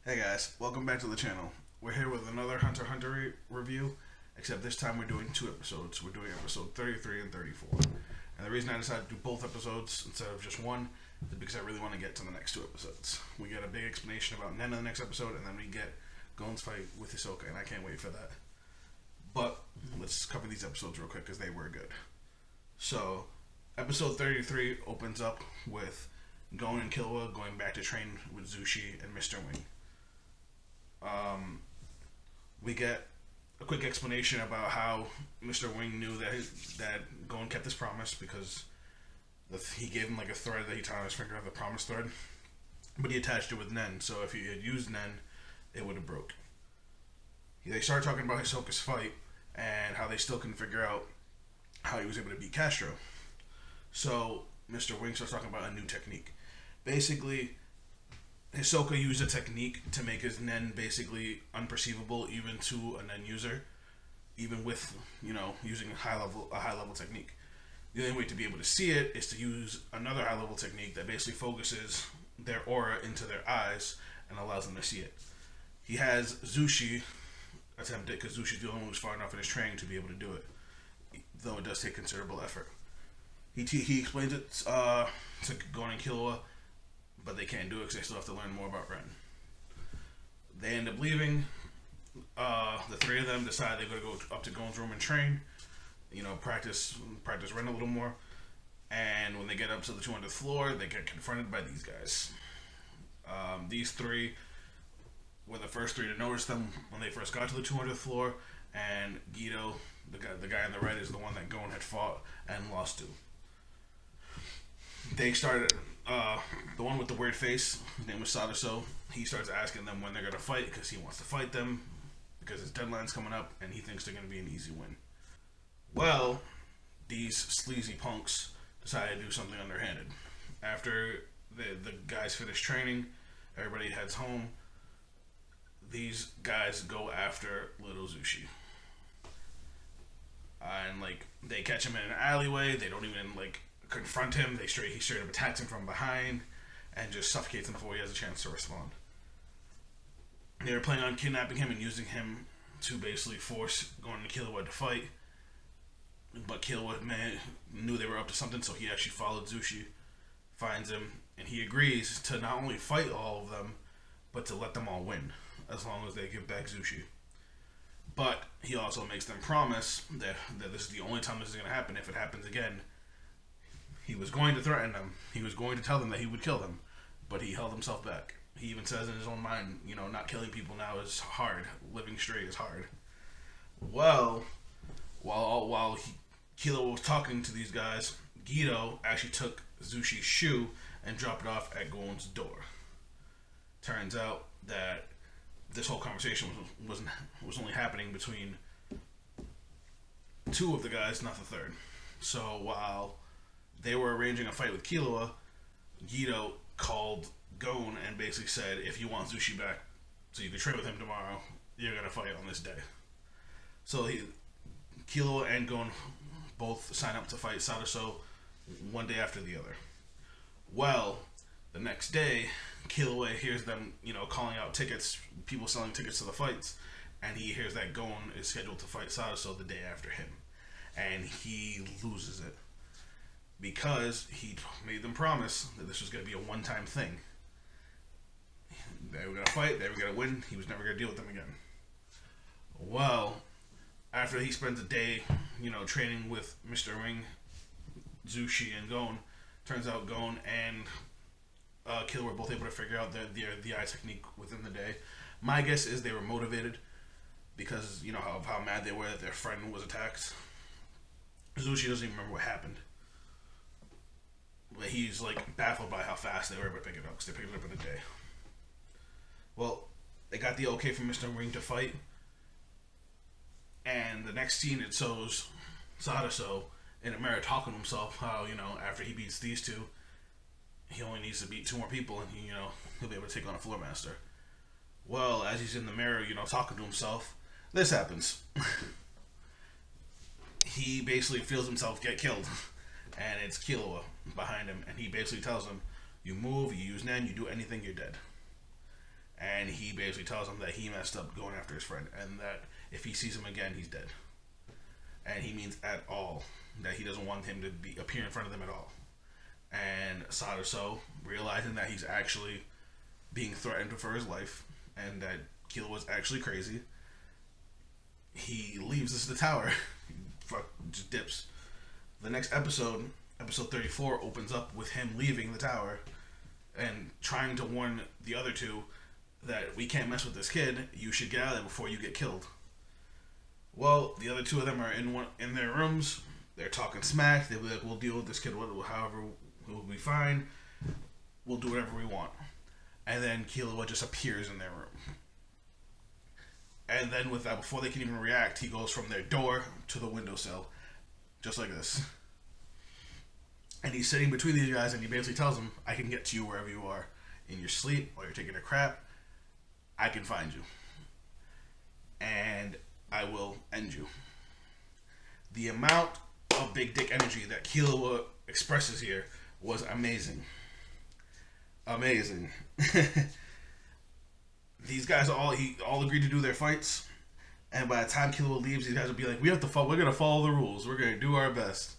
Hey guys, welcome back to the channel. We're here with another Hunter x Hunter review, except this time we're doing two episodes. We're doing episode 33 and 34. And the reason I decided to do both episodes instead of just one is because I really want to get to the next two episodes. We get a big explanation about Nen in the next episode, and then we get Gon's fight with Hisoka, and I can't wait for that. But let's cover these episodes real quick because they were good. So, episode 33 opens up with Gon and Killua going back to train with Zushi and Mr. Wing. We get a quick explanation about how Mr. Wing knew that Gon kept his promise because he gave him like a thread that he tied on his finger, the promise thread, but he attached it with Nen. So if he had used Nen, it would have broke. They start talking about Hisoka's fight and how they still couldn't figure out how he was able to beat Castro. So Mr. Wing starts talking about a new technique. Basically, Hisoka used a technique to make his Nen basically unperceivable even to a Nen user, even with, using a high level technique. The only way to be able to see it is to use another high level technique that basically focuses their aura into their eyes and allows them to see it. He has Zushi attempt it because Zushi's the only one who's far enough in his training to be able to do it, though it does take considerable effort. He explains it to Gon and Killua, but they can't do it because they still have to learn more about Ren. They end up leaving. The three of them decide they're going to go up to Gon's room and train. Practice Ren a little more. And when they get up to the 200th floor, they get confronted by these guys. These three were the first three to notice them when they first got to the 200th floor. And Guido, the guy on the right, is the one that Gon had fought and lost to. They started, the one with the weird face, his name was Sadaso. He starts asking them when they're going to fight because he wants to fight them because his deadline's coming up and he thinks they're going to be an easy win. Well, these sleazy punks decided to do something underhanded. After the guys finish training, everybody heads home. These guys go after little Zushi. And, they catch him in an alleyway. They don't even, confront him. He straight up attacks him from behind and just suffocates him before he has a chance to respond. They were planning on kidnapping him and using him to basically force Gon and Killua to fight. But Killua knew they were up to something, so he actually followed Zushi, finds him, and he agrees to not only fight all of them, but to let them all win, as long as they give back Zushi. But he also makes them promise that this is the only time this is going to happen. If it happens again, he was going to threaten them. He was going to tell them that he would kill them, but he held himself back. He even says in his own mind, not killing people now is hard. Living straight is hard. Well, while Killua was talking to these guys, Guido actually took Zushi's shoe and dropped it off at Gon's door. Turns out that this whole conversation was only happening between two of the guys, not the third. So while they were arranging a fight with Killua, Guido called Gon and basically said, if you want Zushi back so you can train with him tomorrow, you're going to fight on this day. So Killua and Gon both sign up to fight Sadaso one day after the other. Well, the next day, Killua hears them, calling out tickets, people selling tickets to the fights, and he hears that Gon is scheduled to fight Sadaso the day after him. And he loses it because he made them promise that this was going to be a one-time thing. They were going to fight, they were going to win, he was never going to deal with them again. Well, after he spends a day, training with Mr. Wing, Zushi, and Gon, turns out Gon and Killua were both able to figure out the eye technique within the day. My guess is they were motivated because, of how mad they were that their friend was attacked. Zushi doesn't even remember what happened. But he's, baffled by how fast they were able to pick it up because they picked it up in a day. Well, they got the okay from Mr. Wing to fight. And the next scene, it shows Sadaso in a mirror talking to himself how, after he beats these two, he only needs to beat two more people and, he'll be able to take on a floor master. Well, as he's in the mirror, talking to himself, this happens. He basically feels himself get killed. And it's Killua behind him. And he basically tells him, you move, you use Nen, you do anything, you're dead. and he basically tells him that he messed up going after his friend, and that if he sees him again, he's dead. And he means at all, that he doesn't want him to appear in front of them at all. And Sadaso, realizing that he's actually being threatened for his life, and that Killua's actually crazy, he leaves the tower. Just dips. The next episode, episode 34, opens up with him leaving the tower and trying to warn the other two that we can't mess with this kid. You should get out of there before you get killed. Well, the other two of them are in their rooms. They're talking smack. They'll be like, "We'll deal with this kid. However, we'll be fine. We'll do whatever we want." And then Killua just appears in their room. And then with that, before they can even react, he goes from their door to the windowsill, just like this. And he's sitting between these guys, and he basically tells them, "I can get to you wherever you are, in your sleep, while you're taking a crap. I can find you, and I will end you." The amount of big dick energy that Killua expresses here was amazing. Amazing. These guys all agreed to do their fights, and by the time Killua leaves, these guys will be like, "We're gonna follow the rules. We're gonna do our best."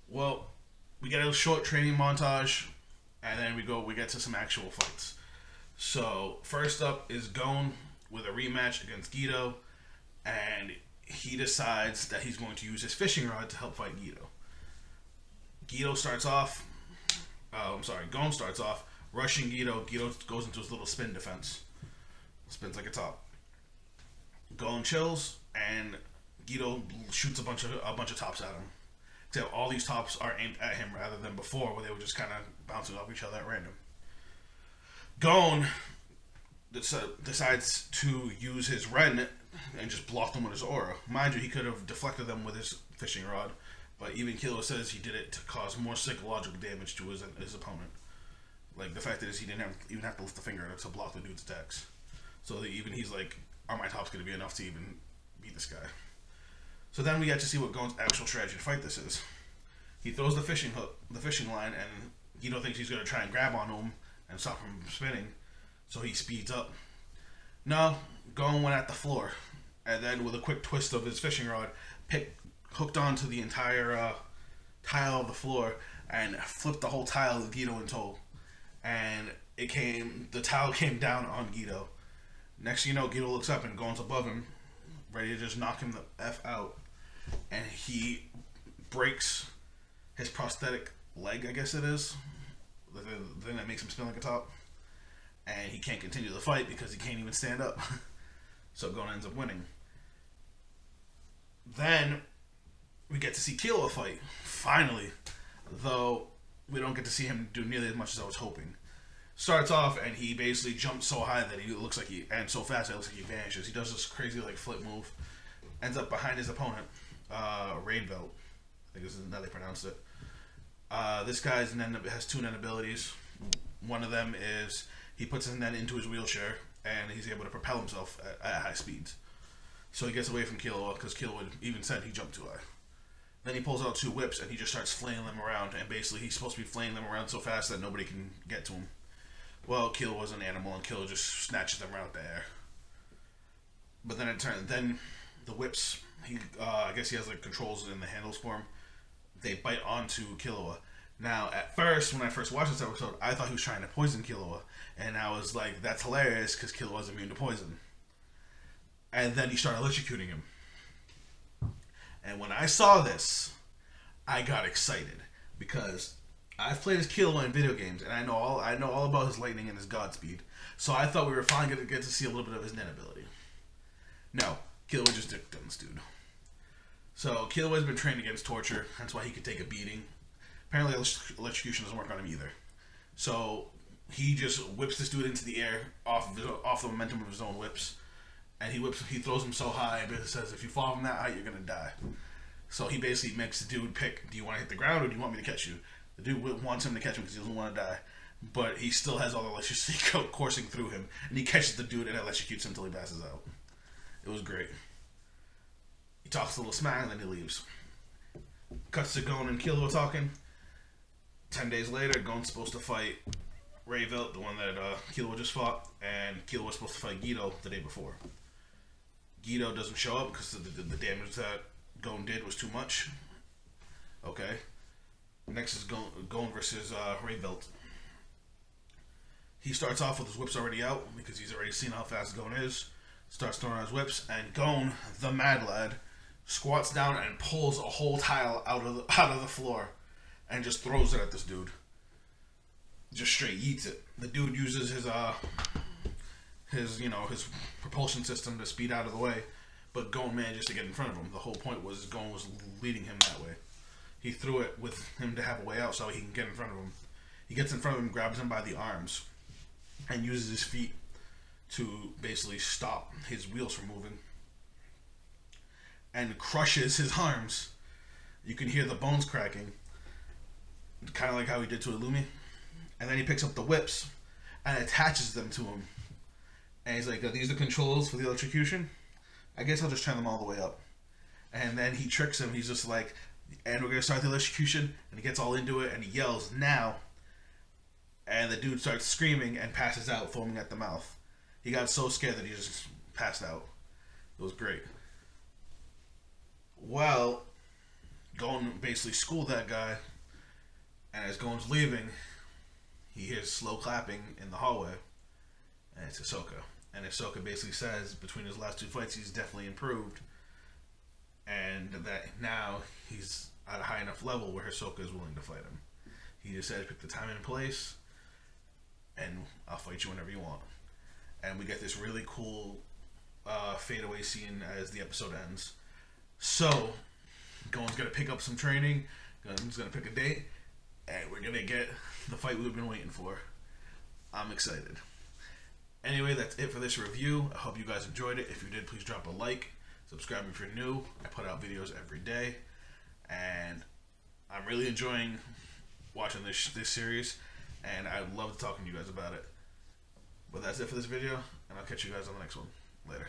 Well, we get a short training montage, and then we get to some actual fights. So first up is Gon with a rematch against Gedo, and he decides that he's going to use his fishing rod to help fight Gedo. Gon starts off rushing Gedo. Gedo goes into his little spin defense. Spins like a top. Gon chills, and Gedo shoots a bunch of tops at him. Except all these tops are aimed at him rather than before, where they were just kind of bouncing off each other at random. Gon decides to use his Ren and just block them with his aura. Mind you, he could have deflected them with his fishing rod, but even Killua says he did it to cause more psychological damage to his opponent. Like, the fact is, he didn't even have to lift a finger to block the dude's attacks. So that even he's like, "Are my tops going to be enough to even beat this guy?" So then we get to see what Gon's actual strategy to fight this is. He throws the fishing line, and Gedo thinks he's going to try and grab onto him and stop him from spinning. So he speeds up. No, Gon went at the floor, and then with a quick twist of his fishing rod, hooked onto the entire tile of the floor and flipped the whole tile with Gedo in tow. And the tile came down on Gedo. Next thing you know, Gedo looks up and Gon's above him, ready to just knock him the F out. And he breaks his prosthetic leg, I guess it is. The thing that makes him spin like a top. And he can't continue the fight because he can't even stand up. So Gon ends up winning. Then we get to see Killua fight, finally. Though we don't get to see him do nearly as much as I was hoping. Starts off and he basically jumps so high that and so fast that it looks like he vanishes. He does this crazy like flip move. Ends up behind his opponent, Rainbelt. I think this is how they pronounce it. This guy's has two Nen abilities. One of them is he puts his Nen into his wheelchair and he's able to propel himself at high speeds. So he gets away from Killua because Killua even said he jumped too high. Then he pulls out two whips and he just starts flailing them around, and basically he's supposed to be flailing them around so fast that nobody can get to him. Well, Killua was an animal, and Killua just snatches them out the air. But then then the whips, I guess he has like controls in the handles for him. They bite onto Killua. Now, at first, when I first watched this episode, I thought he was trying to poison Killua, and I was like, "That's hilarious," because Killua is immune to poison. And then he started electrocuting him. And when I saw this, I got excited because I've played as Killua in video games, and I know all about his lightning and his Godspeed. So I thought we were finally going to get to see a little bit of his Nen ability. No, Killua just dicked on this dude. So Killua has been trained against torture, that's why he could take a beating. Apparently electrocution doesn't work on him either. So he just whips this dude into the air off the momentum of his own whips. And he throws him so high and says, "If you fall from that height, you're going to die." So he basically makes the dude pick, do you want to hit the ground or do you want me to catch you? The dude wants him to catch him because he doesn't want to die. But he still has all the electricity coursing through him. And he catches the dude and electrocutes him until he passes out. It was great. He talks a little smack and then he leaves. Cuts to Gon and Killua talking. 10 days later, Gon's supposed to fight Ray Velt, the one that Kilo just fought, and Kilo was supposed to fight Guido the day before. Guido doesn't show up because the damage that Gon did was too much. Okay. Next is Gon versus Ray Velt. He starts off with his whips already out because he's already seen how fast Gon is. Starts throwing out his whips, and Gon, the mad lad, squats down and pulls a whole tile out of the floor, and just throws it at this dude. Just straight eats it. The dude uses his propulsion system to speed out of the way, but Gon manages to get in front of him. The whole point was Gon was leading him that way. He threw it with him to have a way out so he can get in front of him. He gets in front of him, grabs him by the arms, and uses his feet to basically stop his wheels from moving, and crushes his arms. You can hear the bones cracking, kind of like how he did to Illumi. And then he picks up the whips and attaches them to him. And he's like, are these the controls for the electrocution? I guess I'll just turn them all the way up. And then he tricks him. He's just like, and we're going to start the electrocution. And he gets all into it and he yells, now. And the dude starts screaming and passes out, foaming at the mouth. He got so scared that he just passed out. It was great. Well, Gon basically schooled that guy. And as Gon's leaving, he hears slow clapping in the hallway, and it's Hisoka. And Hisoka basically says between his last two fights he's definitely improved, and that now he's at a high enough level where Hisoka is willing to fight him. He just said, pick the time and place, and I'll fight you whenever you want. And we get this really cool fadeaway scene as the episode ends. So, Gon's going to pick up some training, Gon's going to pick a date, and we're going to get the fight we've been waiting for. I'm excited. Anyway, that's it for this review. I hope you guys enjoyed it. If you did, please drop a like. Subscribe if you're new. I put out videos every day. And I'm really enjoying watching this series. And I love talking to you guys about it. But that's it for this video. And I'll catch you guys on the next one. Later.